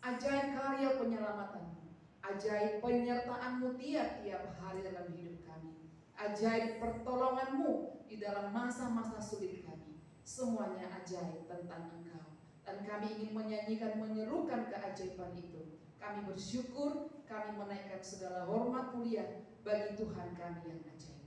ajaib karya penyelamatan-Mu, ajaib penyertaan-Mu tiap-tiap hari dalam hidup kami, ajaib pertolongan-Mu di dalam masa-masa sulit kami. Semuanya ajaib tentang Engkau, dan kami ingin menyanyikan, menyerukan keajaiban itu. Kami bersyukur, kami menaikkan segala hormat mulia bagi Tuhan kami yang ajaib.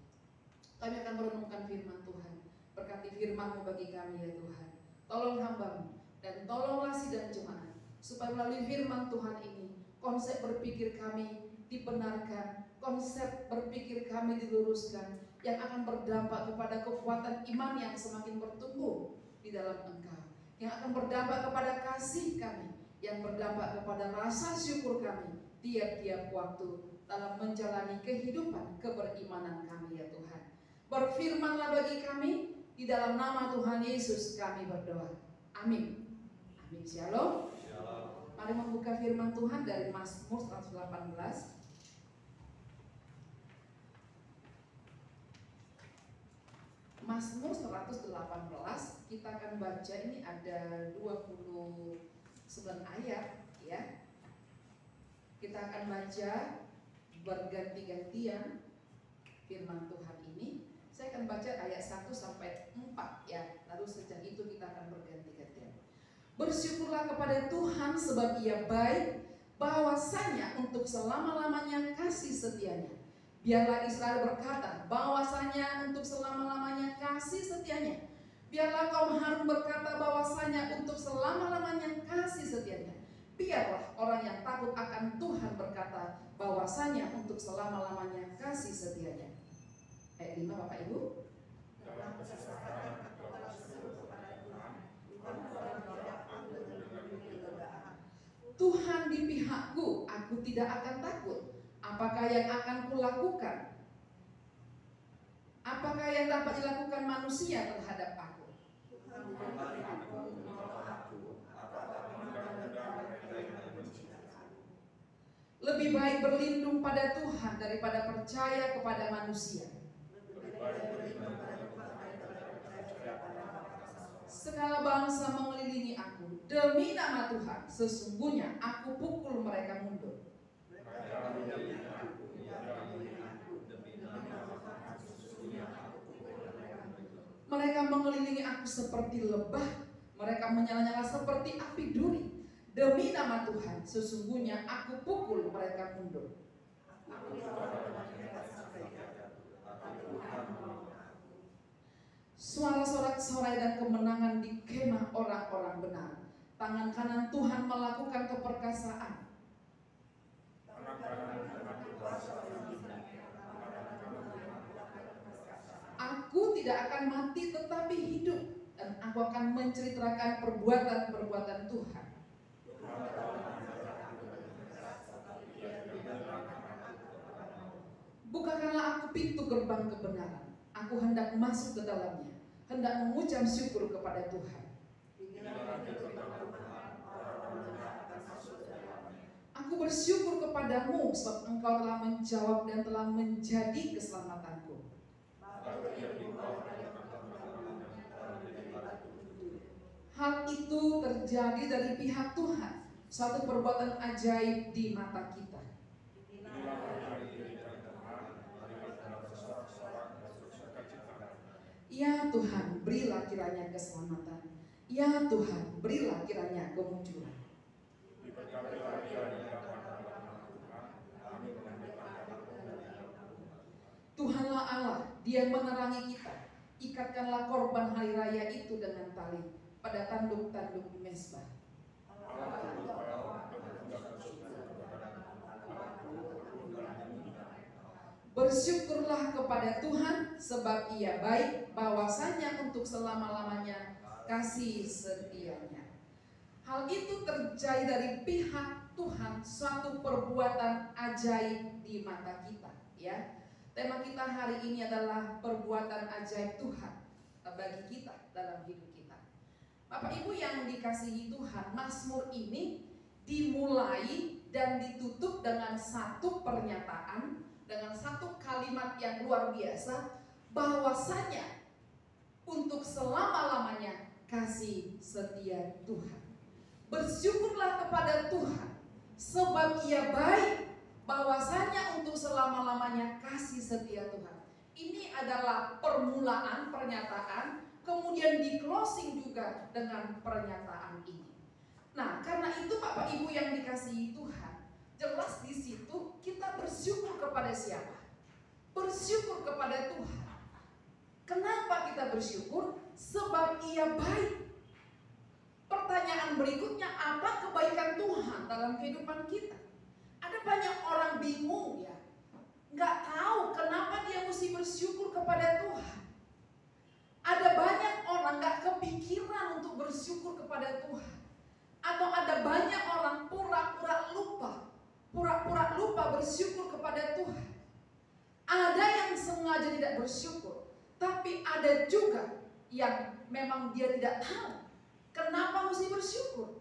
Kami akan merenungkan firman Tuhan. Berkati firman-Mu bagi kami ya Tuhan. Tolong hamba-Mu dan tolonglah sidang jemaat, supaya melalui firman Tuhan ini konsep berpikir kami dibenarkan, konsep berpikir kami diluruskan, yang akan berdampak kepada kekuatan iman yang semakin bertumbuh di dalam Engkau, yang akan berdampak kepada kasih kami, yang berdampak kepada rasa syukur kami tiap-tiap waktu dalam menjalani kehidupan keberimanan kami ya Tuhan. Berfirmanlah bagi kami, di dalam nama Tuhan Yesus kami berdoa. Amin. Amin. Shalom. Mari membuka firman Tuhan dari Mazmur 118. Mazmur 118 kita akan baca, ini ada 29 ayat ya. Kita akan baca berganti-gantian firman Tuhan ini. Saya akan baca ayat 1 sampai 4 ya. Lalu sejak itu kita akan berganti-gantian. Bersyukurlah kepada Tuhan sebab Ia baik, bahwasanya untuk selama-lamanya kasih setianya. Biarlah Israel berkata, bahwasanya untuk selama-lamanya kasih setianya. Biarlah kaum Harun berkata, bahwasanya untuk selama-lamanya kasih setianya. Biarlah orang yang takut akan Tuhan berkata, bahwasanya untuk selama-lamanya kasih setianya. Ayat 5 Bapak Ibu. Dalam kesesakan engkau berseru kepada Tuhan, Tuhan di pihakku, aku tidak akan takut. Apakah yang akan kulakukan? Apakah yang dapat dilakukan manusia terhadap aku? Lebih baik berlindung pada Tuhan daripada percaya kepada manusia. Segala bangsa mengelilingi aku, demi nama Tuhan sesungguhnya aku pukul mereka mundur. Mereka mengelilingi aku seperti lebah, mereka menyala-nyala seperti api duri. Demi nama Tuhan sesungguhnya aku pukul mereka mundur. Suara sorak-sorai dan kemenangan di kemah orang-orang benar. Tangan kanan Tuhan melakukan keperkasaan. Aku tidak akan mati tetapi hidup, dan aku akan menceritakan perbuatan-perbuatan Tuhan. Bukakanlah aku pintu gerbang kebenaran. Aku hendak masuk ke dalamnya, hendak mengucap syukur kepada Tuhan. Aku bersyukur kepadamu sebab engkau telah menjawab dan telah menjadi keselamatanku. Hal itu terjadi dari pihak Tuhan, suatu perbuatan ajaib di mata kita. Ya Tuhan, berilah kiranya keselamatan. Ya Tuhan, berilah kiranya kemunculan. Tuhanlah Allah, Dia menerangi kita. Ikatkanlah korban hari raya itu dengan tali pada tanduk-tanduk mezbah. Bersyukurlah kepada Tuhan sebab Ia baik, bahwasanya untuk selama-lamanya kasih setianya. Hal itu terjadi dari pihak Tuhan, suatu perbuatan ajaib di mata kita ya. Tema kita hari ini adalah perbuatan ajaib Tuhan bagi kita dalam hidup kita. Bapak Ibu yang dikasihi Tuhan, Mazmur ini dimulai dan ditutup dengan satu pernyataan, dengan satu kalimat yang luar biasa, bahwasanya untuk selama-lamanya kasih setia Tuhan. Bersyukurlah kepada Tuhan sebab Ia baik, bahwasanya untuk selama-lamanya kasih setia Tuhan. Ini adalah permulaan pernyataan, kemudian di closing juga dengan pernyataan ini. Nah, karena itu Bapak Ibu yang dikasihi Tuhan, jelas di situ kita bersyukur kepada siapa? Bersyukur kepada Tuhan. Kenapa kita bersyukur? Sebab Ia baik. Pertanyaan berikutnya, apa kebaikan Tuhan dalam kehidupan kita? Ada banyak orang bingung ya, nggak tahu kenapa dia mesti bersyukur kepada Tuhan. Ada banyak orang nggak kepikiran untuk bersyukur kepada Tuhan. Atau ada banyak orang pura-pura lupa bersyukur kepada Tuhan. Ada yang sengaja tidak bersyukur, tapi ada juga yang memang dia tidak tahu kenapa mesti bersyukur.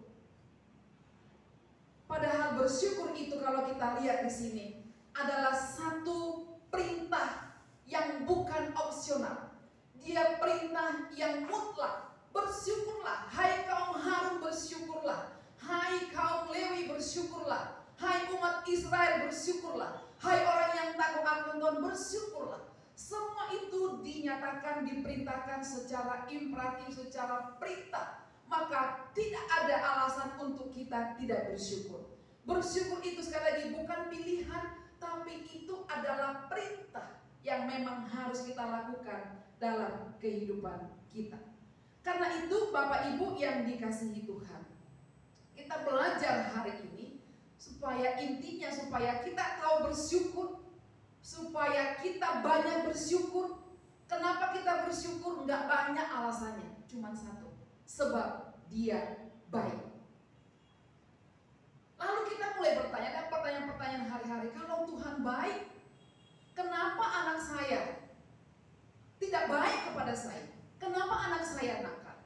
Padahal bersyukur itu kalau kita lihat di sini adalah satu perintah yang bukan opsional. Dia perintah yang mutlak. Bersyukurlah, hai kaum Harun bersyukurlah, hai kaum Lewi bersyukurlah, hai umat Israel bersyukurlah, hai orang yang takut akan Tuhan bersyukurlah. Semua itu dinyatakan, diperintahkan secara imperatif, secara perintah. Maka tidak ada alasan untuk kita tidak bersyukur. Bersyukur itu sekali lagi bukan pilihan, tapi itu adalah perintah yang memang harus kita lakukan dalam kehidupan kita. Karena itu Bapak Ibu yang dikasihi Tuhan, kita belajar hari ini supaya intinya supaya kita tahu bersyukur, supaya kita banyak bersyukur. Kenapa kita bersyukur? Enggak banyak alasannya, cuma satu, sebab Dia baik. Lalu kita mulai bertanya, dan pertanyaan-pertanyaan hari-hari, kalau Tuhan baik, kenapa anak saya tidak baik kepada saya? Kenapa anak saya nakal?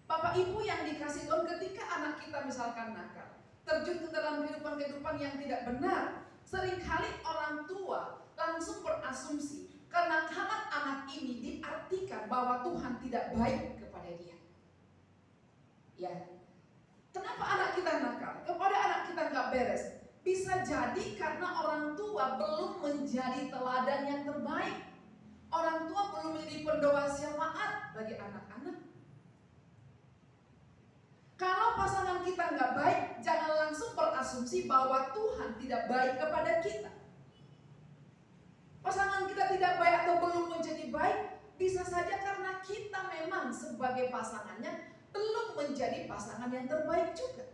Bapak Ibu yang dikasih Tuhan, ketika anak kita misalkan nakal, terjun ke dalam kehidupan yang tidak benar, seringkali orang tua langsung berasumsi kenakalan anak ini diartikan bahwa Tuhan tidak baik kepada dia. Ya, kenapa anak kita nakal? Kepada anak kita nggak beres? Bisa jadi karena orang tua belum menjadi teladan yang terbaik. Orang tua belum menjadi pendoa syafaat bagi anak-anak. Kalau pasangan kita nggak baik, jangan langsung berasumsi bahwa Tuhan tidak baik kepada kita. Pasangan kita tidak baik atau belum menjadi baik, bisa saja karena kita memang sebagai pasangannya belum menjadi pasangan yang terbaik juga.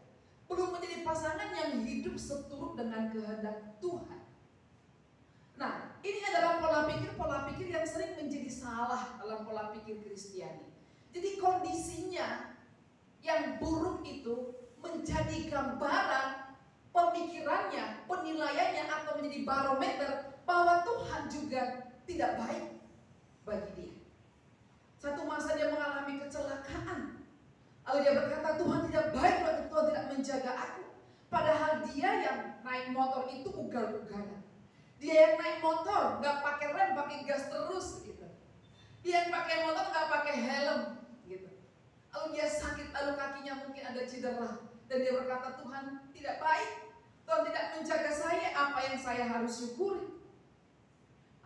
Belum menjadi pasangan yang hidup seturut dengan kehendak Tuhan. Nah, ini adalah pola pikir yang sering menjadi salah dalam pola pikir Kristiani. Jadi kondisinya yang buruk itu menjadi gambaran pemikirannya, penilaiannya atau menjadi barometer bahwa Tuhan juga tidak baik bagi dia. Satu masa dia mengalami kecelakaan. Lalu dia berkata, Tuhan tidak baik, Tuhan tidak menjaga aku. Padahal dia yang naik motor itu ugal-ugalan. Dia yang naik motor nggak pakai rem, pakai gas terus gitu. Dia yang pakai motor nggak pakai helm gitu. Lalu dia sakit, lalu kakinya mungkin ada cedera, dan dia berkata Tuhan tidak baik, Tuhan tidak menjaga saya, apa yang saya harus syukuri.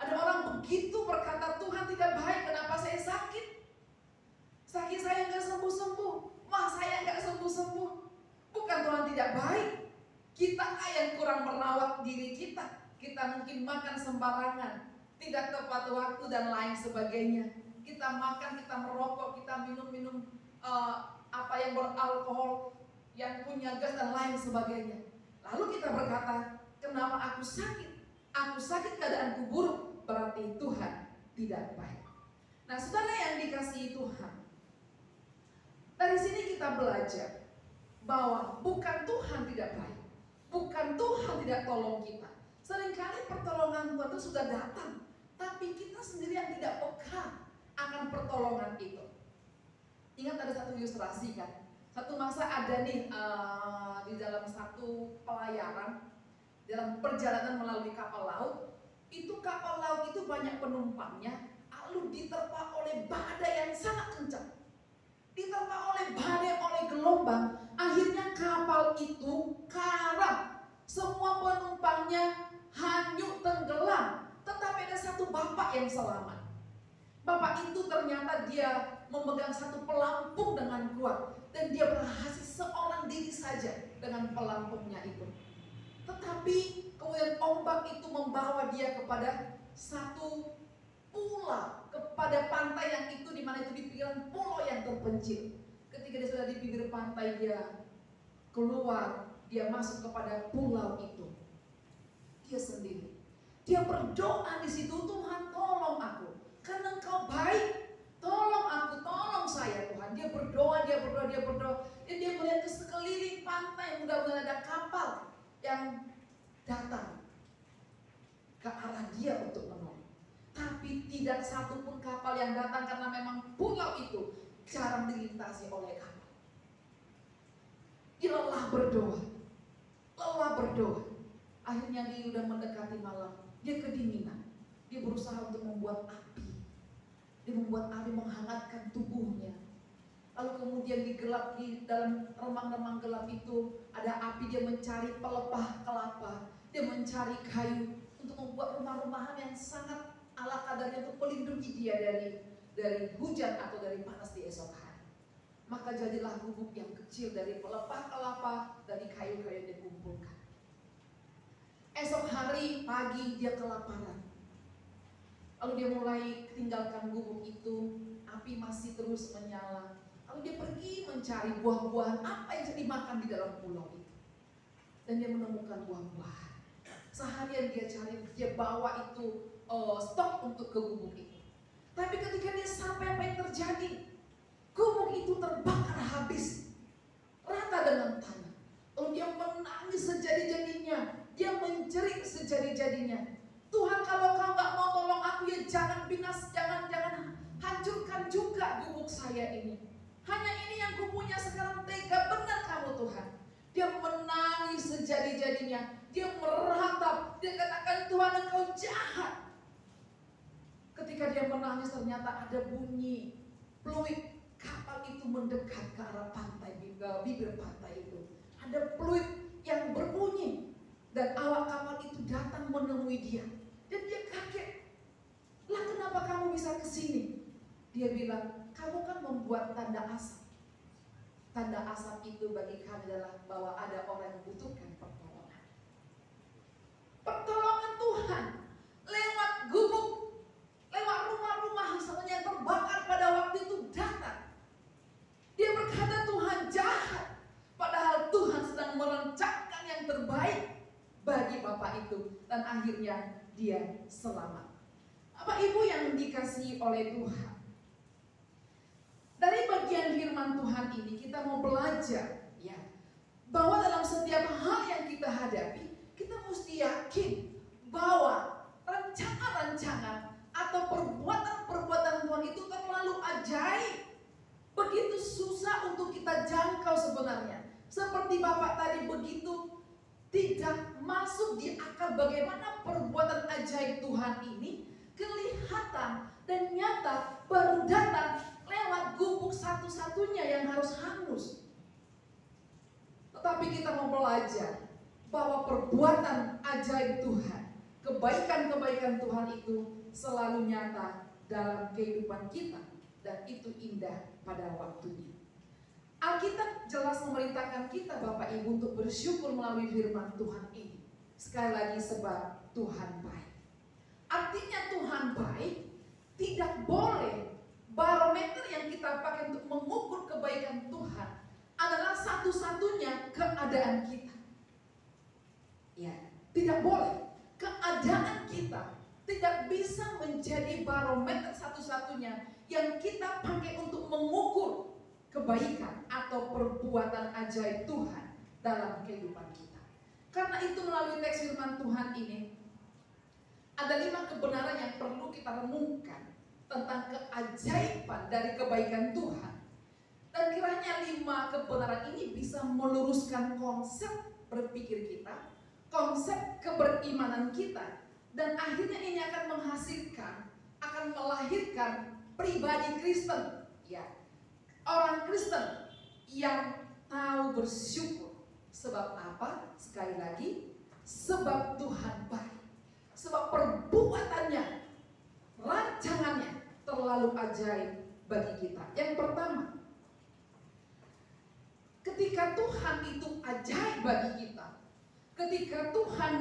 Ada orang begitu berkata Tuhan tidak baik, kenapa saya sakit? Sakit saya nggak sembuh-sembuh, saya nggak sembuh-sembuh. Bukan Tuhan tidak baik, kita yang kurang merawat diri kita. Kita mungkin makan sembarangan, tidak tepat waktu dan lain sebagainya. Kita makan, kita merokok, kita minum apa yang beralkohol, yang punya gas dan lain sebagainya. Lalu kita berkata, kenapa aku sakit? Aku sakit, keadaanku buruk, berarti Tuhan tidak baik. Nah, saudara yang dikasihi Tuhan, dari sini kita belajar bahwa bukan Tuhan tidak baik, bukan Tuhan tidak tolong kita. Seringkali pertolongan Tuhan itu sudah datang, tapi kita sendiri yang tidak peka akan pertolongan itu. Ingat ada satu ilustrasi kan? Satu masa ada nih di dalam satu pelayaran, dalam perjalanan melalui kapal laut, itu kapal laut itu banyak penumpangnya, lalu diterpa oleh badai yang sangat kencang. Diterpa oleh badai, oleh gelombang, akhirnya kapal itu karam. semua penumpangnya hanyut tenggelam, tetapi ada satu bapak yang selamat. Bapak itu ternyata dia memegang satu pelampung dengan kuat, dan dia berhasil seorang diri saja dengan pelampungnya itu. Tetapi kemudian ombak itu membawa dia kepada satu pulau, kepada pantai yang itu, di mana itu di pinggiran pulau yang terpencil. Ketika dia sudah di pinggir pantai, dia keluar, dia masuk kepada pulau itu. Dia sendiri. Dia berdoa di situ, Tuhan tolong aku, karena Engkau baik. Tolong aku, tolong saya Tuhan. Dia berdoa. Dan dia melihat ke sekeliling pantai, mudah-mudahan ada kapal yang datang ke arah dia untuk menolong. Tapi tidak satu pun kapal yang datang, karena memang pulau itu jarang dilintasi oleh kapal. Dia lelah berdoa. Akhirnya dia sudah mendekati malam. Dia kedinginan. Dia berusaha untuk membuat api. Dia membuat api menghangatkan tubuhnya. Lalu kemudian di dalam remang-remang gelap itu ada api. Dia mencari pelepah kelapa. Dia mencari kayu untuk membuat rumah-rumahan yang sangat ala kadarnya untuk melindungi dia dari hujan atau dari panas di esok hari. Maka jadilah gubuk yang kecil dari pelepah kelapa, dari kayu-kayu yang dikumpulkan. Esok hari pagi dia kelaparan. Lalu dia mulai tinggalkan gubuk itu, api masih terus menyala. Lalu dia pergi mencari buah-buahan apa yang bisa dimakan di dalam pulau itu. Dan dia menemukan buah-buahan. Seharian dia cari, dia bawa itu stok untuk ke gubuk itu. Tapi ketika dia sampai, apa yang terjadi? Gubuk itu terbakar habis, rata dengan tanah. Lalu dia menangis sejadi-jadinya. Dia menjerit sejadi-jadinya. Tuhan, kalau Kau nggak mau tolong aku, ya jangan jangan hancurkan juga gubuk saya ini. Hanya ini yang kupunya sekarang, tega benar Kamu Tuhan. Dia menangis sejadi-jadinya. Dia meratap. Dia katakan, Tuhan Engkau jahat. Ketika dia menangis, ternyata ada bunyi peluit. Kapal itu mendekat ke arah pantai, bibir pantai itu. Ada peluit yang berbunyi. Dan awak kapal itu datang menemui dia. Dan dia kaget. Lah, kenapa kamu bisa ke sini? Dia bilang, kamu kan membuat tanda asap. Tanda asap itu bagi kami adalah bahwa ada orang yang membutuhkan pertolongan. Pertolongan Tuhan lewat gubuk, lewat rumah-rumah misalnya yang terbakar pada waktu itu datang. Dia berkata Tuhan jahat, padahal Tuhan sedang merencanakan yang terbaik bagi bapak itu, dan akhirnya dia selamat. Bapak Ibu yang dikasihi oleh Tuhan, dari bagian firman Tuhan ini kita mau belajar ya, bahwa dalam setiap hal yang kita hadapi, kita mesti yakin bahwa rencana-rencana atau perbuatan-perbuatan Tuhan itu terlalu ajaib, begitu susah untuk kita jangkau sebenarnya. Seperti Bapak tadi, begitu tidak masuk di akal bagaimana perbuatan ajaib Tuhan ini kelihatan dan nyata baru datang lewat gubuk satu-satunya yang harus hangus. Tetapi kita mau belajar bahwa perbuatan ajaib Tuhan, kebaikan-kebaikan Tuhan itu selalu nyata dalam kehidupan kita, dan itu indah pada waktunya. Alkitab jelas memerintahkan kita Bapak Ibu untuk bersyukur melalui firman Tuhan ini. Sekali lagi, sebab Tuhan baik. Artinya Tuhan baik, tidak boleh barometer yang kita pakai untuk mengukur kebaikan Tuhan adalah satu-satunya keadaan kita. Ya, tidak boleh. Keadaan kita tidak bisa menjadi barometer satu-satunya yang kita pakai untuk mengukur kebaikan atau perbuatan ajaib Tuhan dalam kehidupan kita. Karena itu melalui teks firman Tuhan ini ada 5 kebenaran yang perlu kita renungkan tentang keajaiban dari kebaikan Tuhan. Dan kiranya 5 kebenaran ini bisa meluruskan konsep berpikir kita, konsep keberimanan kita, dan akhirnya ini akan menghasilkan, akan melahirkan pribadi Kristen, ya, orang Kristen yang tahu bersyukur Sebab apa? Sekali lagi, sebab Tuhan baik. Sebab perbuatannya, rancangannya terlalu ajaib bagi kita. Yang pertama, ketika Tuhan itu ajaib bagi kita, ketika Tuhan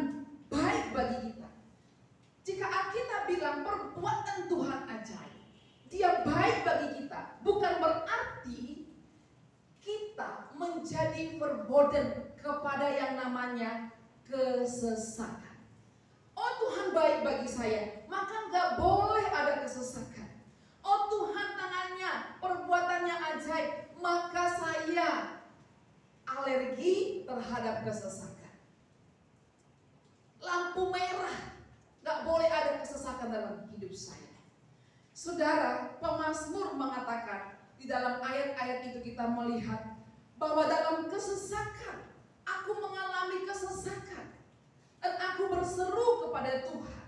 baik bagi kita, jika Alkitab bilang perbuatan Tuhan ajaib, Dia baik bagi kita, bukan berarti kita menjadi verboden kepada yang namanya kesesakan. Oh, Tuhan baik bagi saya, maka nggak boleh ada kesesakan. Oh, Tuhan tangannya, perbuatannya ajaib, maka saya alergi terhadap kesesakan. Lampu merah, nggak boleh ada kesesakan dalam hidup saya. Saudara, pemazmur mengatakan, di dalam ayat-ayat itu kita melihat bahwa dalam kesesakan, aku mengalami kesesakan. Dan aku berseru kepada Tuhan.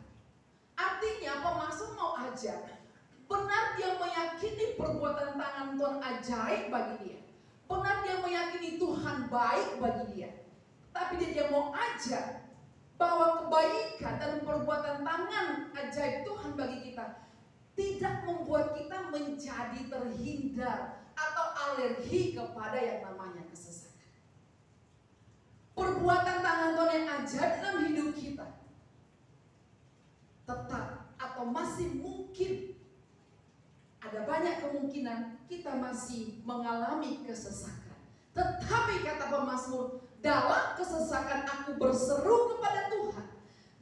Artinya pemazmur mau ajak, benar dia meyakini perbuatan tangan Tuhan ajaib bagi dia. Benar dia meyakini Tuhan baik bagi dia. Tapi dia mau ajak bahwa kebaikan dan perbuatan tangan ajaib Tuhan bagi kita tidak membuat kita menjadi terhindar atau alergi kepada yang namanya kesesakan. Perbuatan tangan Tuhan yang ajaib dalam hidup kita tetap atau masih mungkin, ada banyak kemungkinan kita masih mengalami kesesakan. Tetapi kata pemazmur, dalam kesesakan aku berseru kepada Tuhan.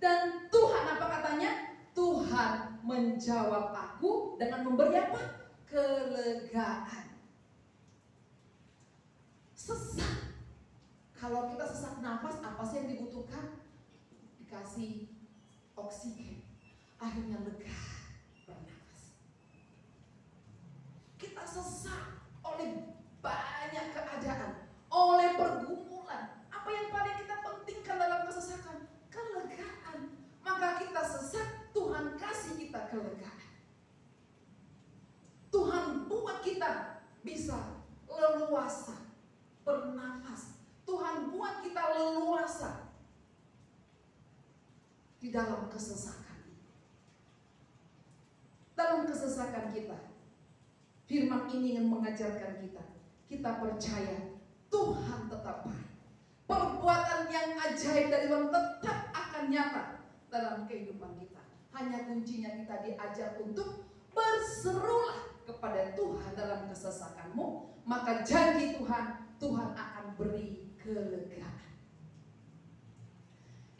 Dan Tuhan apa katanya? Tuhan menjawab aku dengan memberi apa? Kelegaan. Sesak. Kalau kita sesak nafas, apa sih yang dibutuhkan? Dikasih oksigen. Akhirnya lega bernafas. Kita sesak oleh banyak keadaan, oleh pergumulan. Apa yang paling kita pentingkan dalam kesesakan? Kelegaan. Maka kita sesak, Tuhan kasih kita kelegaan. Tuhan buat kita bisa leluasa bernafas. Tuhan buat kita leluasa di dalam kesesakan. Dalam kesesakan kita, firman ini ingin mengajarkan kita. Kita percaya Tuhan tetap baik. Perbuatan yang ajaib dari Tuhan tetap akan nyata dalam kehidupan kita. Hanya kuncinya kita diajar untuk berserulah kepada Tuhan dalam kesesakanmu. Maka janji Tuhan, Tuhan akan beri kelegaan.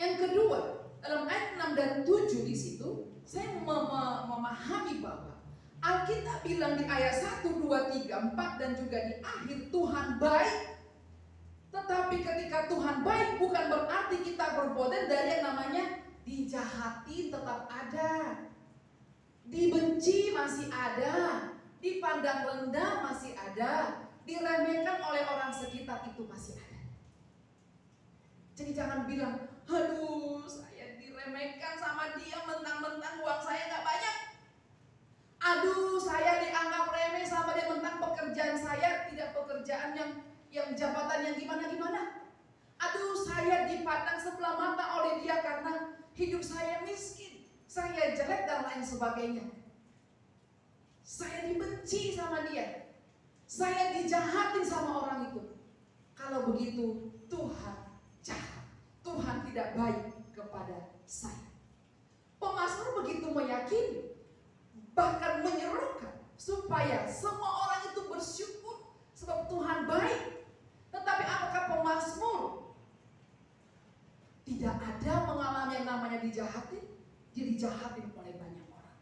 Yang kedua, dalam ayat 6 dan 7 di situ, saya memahami bahwa Alkitab bilang di ayat 1, 2, 3, 4 dan juga di akhir Tuhan baik. Tetapi ketika Tuhan baik bukan berarti kita berboden dari yang namanya dijahati tetap ada. Dibenci masih ada. Dipandang rendah masih ada. Diremehkan oleh orang sekitar itu masih ada. Jadi jangan bilang, aduh saya diremehkan sama dia, mentang-mentang uang saya gak banyak. Aduh saya dianggap remeh sama dia, mentang pekerjaan saya tidak pekerjaan yang jabatan yang gimana-gimana. Aduh saya dipandang sebelah mata oleh dia karena hidup saya miskin, saya jelek dan lain sebagainya. Saya dibenci sama dia, saya dijahatin sama orang itu. Kalau begitu Tuhan jahat, Tuhan tidak baik kepada saya. Pemazmur begitu meyakini, bahkan menyerukan supaya semua orang itu bersyukur sebab Tuhan baik. Tetapi apakah pemazmur tidak ada mengalami yang namanya dijahatin? Dia dijahatin oleh banyak orang.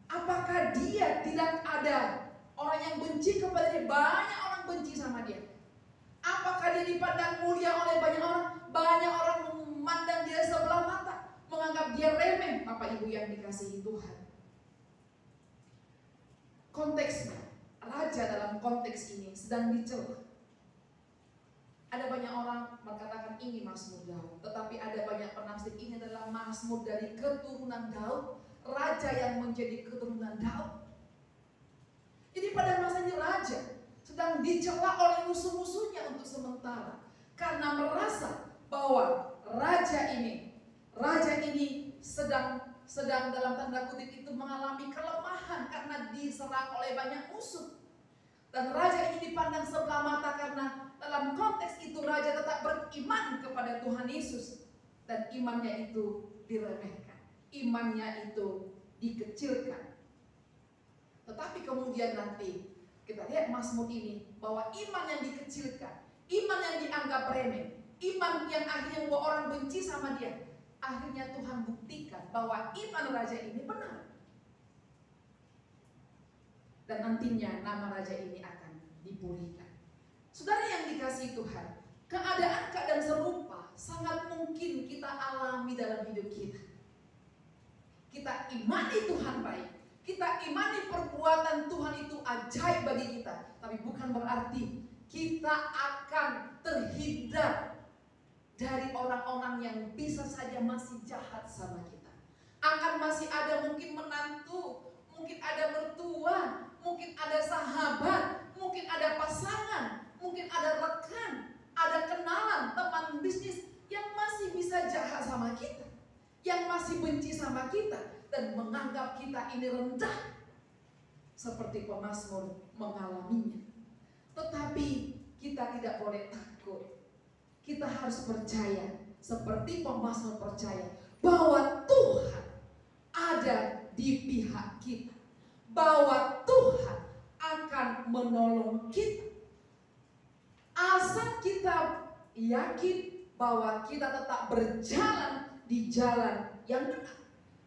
Apakah dia tidak ada orang yang benci kepada dia? Banyak orang benci sama dia. Apakah dia dipandang mulia oleh banyak orang? Banyak orang memandang dia sebelah mata, menganggap dia remeh. Bapak Ibu yang dikasihi Tuhan, konteksnya, raja dalam konteks ini sedang dicela. Ada banyak orang mengatakan ini Mazmur Daud, tetapi ada banyak penafsir ini adalah Mazmur dari keturunan Daud, raja yang menjadi keturunan Daud. Jadi pada masa ini raja sedang dicela oleh musuh-musuhnya untuk sementara. karena merasa bahwa raja ini sedang dalam tanda kutip itu mengalami kelemahan karena diserang oleh banyak musuh. Dan raja ini dipandang sebelah mata karena dalam konteks itu raja tetap beriman kepada Tuhan Yesus. Dan imannya itu diremehkan, imannya itu dikecilkan. Tetapi kemudian nanti kita lihat Mazmur ini bahwa iman yang dikecilkan, iman yang dianggap remeh, iman yang akhirnya membuat orang benci sama dia, akhirnya Tuhan buktikan bahwa iman raja ini benar. Dan nantinya nama raja ini akan dipulihkan. Saudara yang dikasihi Tuhan, keadaan serupa sangat mungkin kita alami dalam hidup kita. Kita imani Tuhan baik, kita imani perbuatan Tuhan itu ajaib bagi kita, tapi bukan berarti kita akan terhindar dari orang-orang yang bisa saja masih jahat sama kita. Akan masih ada mungkin menantu, mungkin ada mertua, mungkin ada sahabat, mungkin ada pasangan, mungkin ada rekan, ada kenalan, teman bisnis yang masih bisa jahat sama kita, yang masih benci sama kita dan menganggap kita ini rendah, seperti pemazmur mengalaminya. Tetapi kita tidak boleh takut. Kita harus percaya, seperti pemazmur percaya bahwa Tuhan ada di pihak kita, bahwa Tuhan akan menolong kita. Asal kita yakin bahwa kita tetap berjalan di jalan yang benar.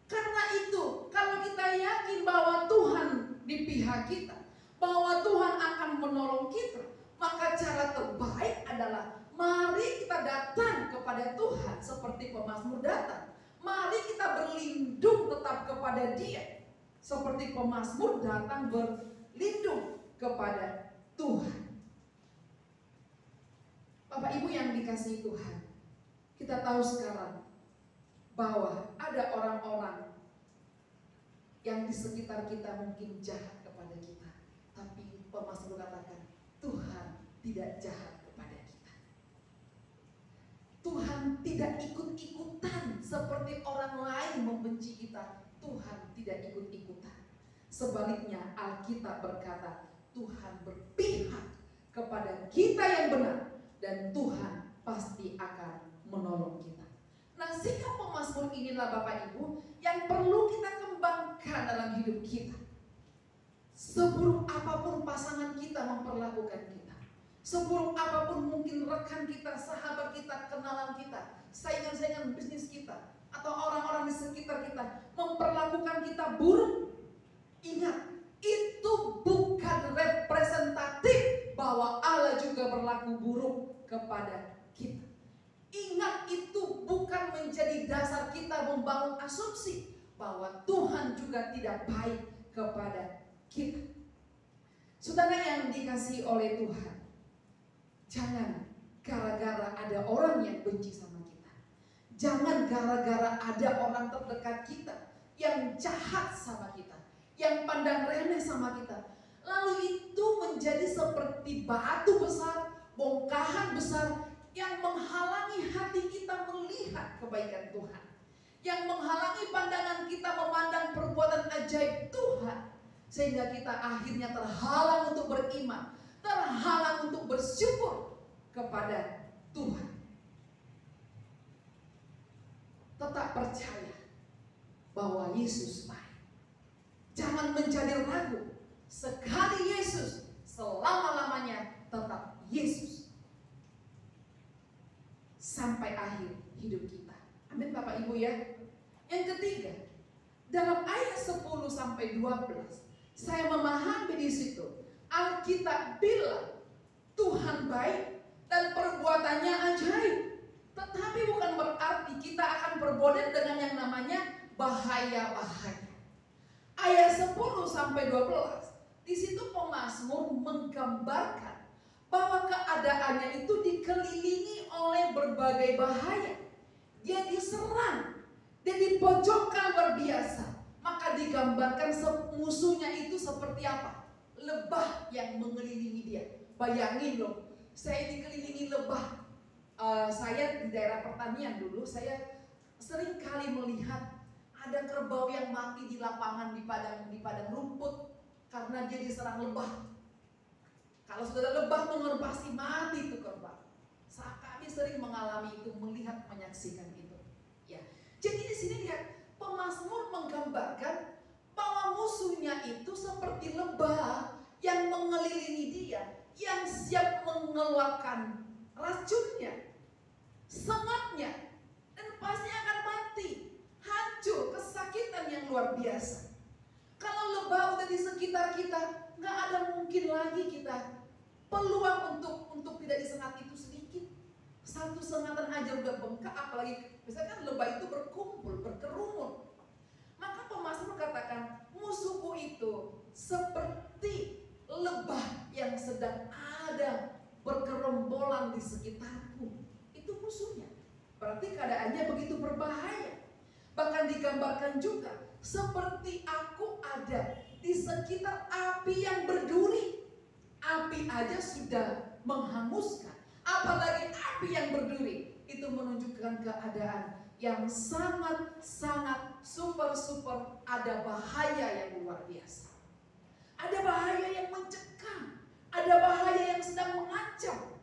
Karena itu, kalau kita yakin bahwa Tuhan di pihak kita, bahwa Tuhan akan menolong kita, maka cara terbaik adalah mari kita datang kepada Tuhan seperti pemazmur datang. Mari kita berlindung tetap kepada Dia, seperti pemazmur datang berlindung kepada Tuhan. Bapak Ibu yang dikasihi Tuhan, kita tahu sekarang bahwa ada orang-orang yang di sekitar kita mungkin jahat kepada kita, tapi pemazmur katakan Tuhan tidak jahat kepada kita. Tuhan tidak ikut-ikutan seperti orang lain membenci kita. Tuhan tidak ikut-ikutan. Sebaliknya Alkitab berkata Tuhan berpihak kepada kita yang benar, dan Tuhan pasti akan menolong kita. Nah, sikap pemazmur inilah Bapak Ibu yang perlu kita kembangkan dalam hidup kita. Seburuk apapun pasangan kita memperlakukan kita, seburuk apapun mungkin rekan kita, sahabat kita, kenalan kita, saingan-saingan bisnis kita, atau orang-orang di sekitar kita memperlakukan kita buruk, ingat, itu bukan representatif bahwa Allah juga berlaku buruk kepada kita. Ingat, itu bukan menjadi dasar kita membangun asumsi bahwa Tuhan juga tidak baik kepada kita. Saudara yang dikasihi oleh Tuhan, jangan gara-gara ada orang yang benci sama kita, jangan gara-gara ada orang terdekat kita yang jahat sama kita, yang pandang remeh sama kita, lalu itu menjadi seperti batu besar, bongkahan besar yang menghalangi hati kita melihat kebaikan Tuhan, yang menghalangi pandangan kita memandang perbuatan ajaib Tuhan, sehingga kita akhirnya terhalang untuk beriman, terhalang untuk bersyukur kepada Tuhan. Tetap percaya bahwa Yesus baik. Jangan menjadi ragu. Sekali Yesus, selama-lamanya tetap Yesus. Sampai akhir hidup kita. Amin Bapak Ibu ya. Yang ketiga, dalam ayat 10 sampai 12, saya memahami di situ Alkitab bilang Tuhan baik dan perbuatannya ajaib. Tetapi bukan berarti kita akan berboden dengan yang namanya bahaya-bahaya. Ayat 10 sampai 12, di situ pemazmur menggambarkan bahwa keadaannya itu dikelilingi oleh berbagai bahaya. Dia diserang, dia dipojokkan luar biasa. Maka digambarkan musuhnya itu seperti apa? Lebah yang mengelilingi dia. Bayangin loh, saya dikelilingi lebah. Saya di daerah pertanian dulu, saya sering kali melihat ada kerbau yang mati di lapangan di padang rumput karena dia diserang lebah. Kalau sudah lebah mengerup pasti mati itu kerbau. Kami sering mengalami itu, melihat, menyaksikan itu. Ya, jadi di sini lihat pemazmur menggambarkan bahwa musuhnya itu seperti lebah yang mengelilingi dia, yang siap mengeluarkan racunnya, sengatnya, dan pasti akan mati, hancur, kesakitan yang luar biasa. Kalau lebah udah di sekitar kita, nggak ada mungkin lagi kita peluang untuk tidak disengat itu sedikit. Satu sengatan aja udah bengkak, apalagi misalkan lebah itu berkumpul, berkerumun. Maka pemazmur katakan, musuhku itu seperti lebah yang sedang ada bergerombolan di sekitarku. Itu musuhnya. Berarti keadaannya begitu berbahaya. Bahkan digambarkan juga seperti aku ada di sekitar api yang berduri. Api aja sudah menghanguskan, apalagi api yang berduri. Itu menunjukkan keadaan yang sangat-sangat super ada bahaya yang luar biasa. Ada bahaya yang mencekam, ada bahaya yang sedang mengancam.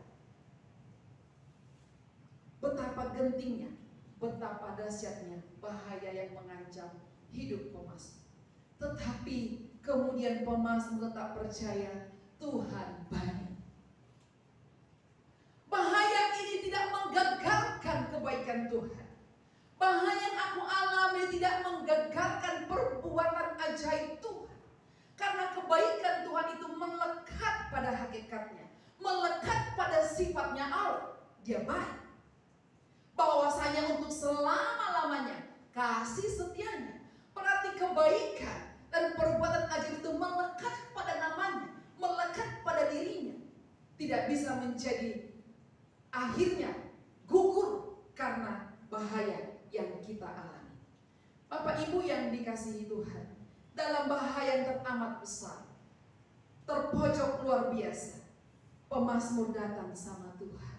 Betapa gentingnya, betapa dahsyatnya bahaya yang mengancam hidup pemazmur. Tetapi kemudian pemazmur tetap percaya Tuhan baik. Bahaya ini tidak menggagalkan kebaikan Tuhan. Bahaya yang aku alami tidak menggagalkan perbuatan ajaib Tuhan. Karena kebaikan Tuhan itu melekat pada hakikatnya, melekat pada sifatnya Allah. Dia baik. Bahwasanya untuk selama-lamanya kasih setianya. Berarti kebaikan dan perbuatan ajaib itu melekat pada namanya, melekat pada dirinya. Tidak bisa menjadi akhirnya gugur karena bahaya yang kita alami. Bapak Ibu yang dikasihi Tuhan, dalam bahaya yang teramat besar, terpojok luar biasa, pemazmur datang sama Tuhan.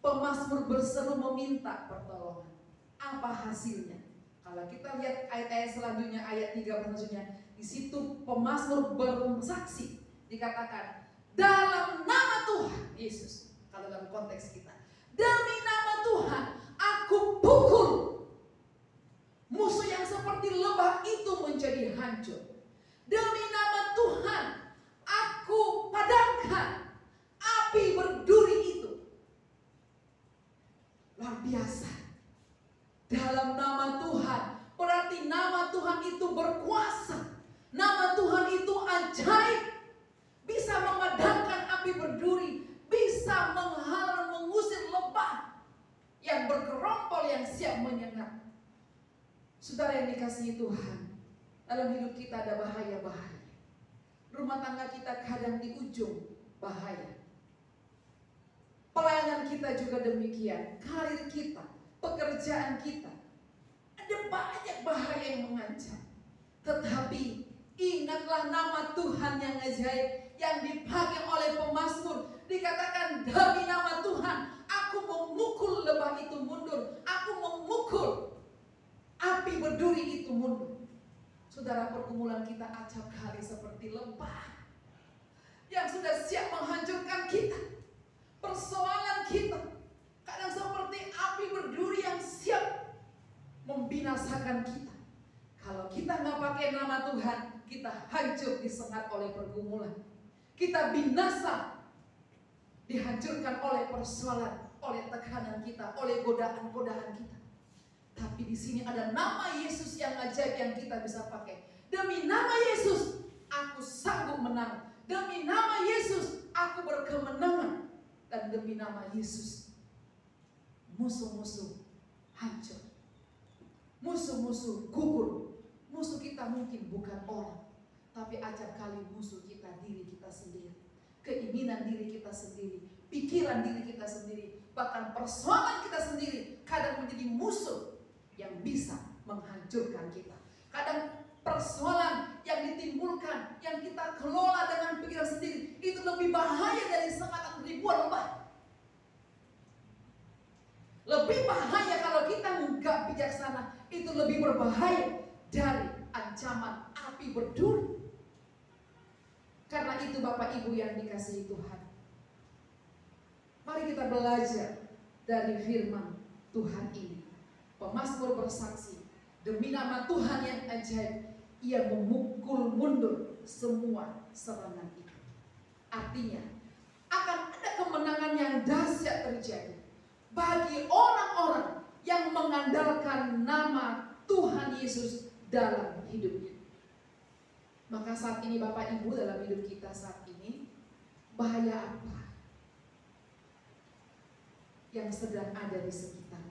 Pemazmur berseru meminta pertolongan. Apa hasilnya? Kalau kita lihat ayat-ayat selanjutnya, ayat 3 selanjutnya, di situ pemazmur bersaksi, dikatakan dalam nama Tuhan Yesus. Kalau dalam konteks kita, demi nama Tuhan aku pukul musuh yang seperti lebah itu menjadi hancur. Demi nama Tuhan aku padamkan api berduri itu. Luar biasa. Dalam nama Tuhan, berarti nama Tuhan itu berkuasa. Nama Tuhan itu ajaib. Bisa memadamkan api berduri, bisa menghalau, mengusir lebah yang bergerompol yang siap menyengat. Saudara yang dikasihi Tuhan, dalam hidup kita ada bahaya-bahaya. Rumah tangga kita kadang di ujung bahaya. Pelayanan kita juga demikian, karir kita, pekerjaan kita. Ada banyak bahaya yang mengancam. Tetapi ingatlah nama Tuhan yang ajaib yang dipakai oleh pemazmur. Dikatakan demi nama Tuhan aku memukul lebah itu mundur. Aku memukul api berduri itu mundur. Saudara, pergumulan kita acap kali seperti lebah yang sudah siap menghancurkan kita. Persoalan kita kadang seperti api berduri yang siap membinasakan kita. Kalau kita nggak pakai nama Tuhan, kita hancur disengat oleh pergumulan. Kita binasa, dihancurkan oleh persoalan, oleh tekanan kita, oleh godaan-godaan kita. Tapi di sini ada nama Yesus yang ajaib yang kita bisa pakai. Demi nama Yesus, aku sanggup menang. Demi nama Yesus, aku berkemenangan. Dan demi nama Yesus, musuh-musuh hancur. Musuh-musuh gugur. Musuh kita mungkin bukan orang, tapi acap kali musuh kita diri kita sendiri. Keinginan diri kita sendiri, pikiran diri kita sendiri, bahkan persoalan kita sendiri kadang menjadi musuh yang bisa menghancurkan kita. Kadang persoalan yang ditimbulkan, yang kita kelola dengan pikiran sendiri, itu lebih bahaya dari sengatan ribuan lebah. Lebih bahaya kalau kita nggak bijaksana, itu lebih berbahaya dari ancaman api berduri. Karena itu Bapak Ibu yang dikasihi Tuhan, mari kita belajar dari firman Tuhan ini. Pemazmur bersaksi, demi nama Tuhan yang ajaib, ia memukul mundur semua serangan itu. Artinya, akan ada kemenangan yang dahsyat terjadi bagi orang-orang yang mengandalkan nama Tuhan Yesus dalam hidupnya. Maka saat ini Bapak Ibu, dalam hidup kita saat ini, bahaya apa yang sedang ada di sekitar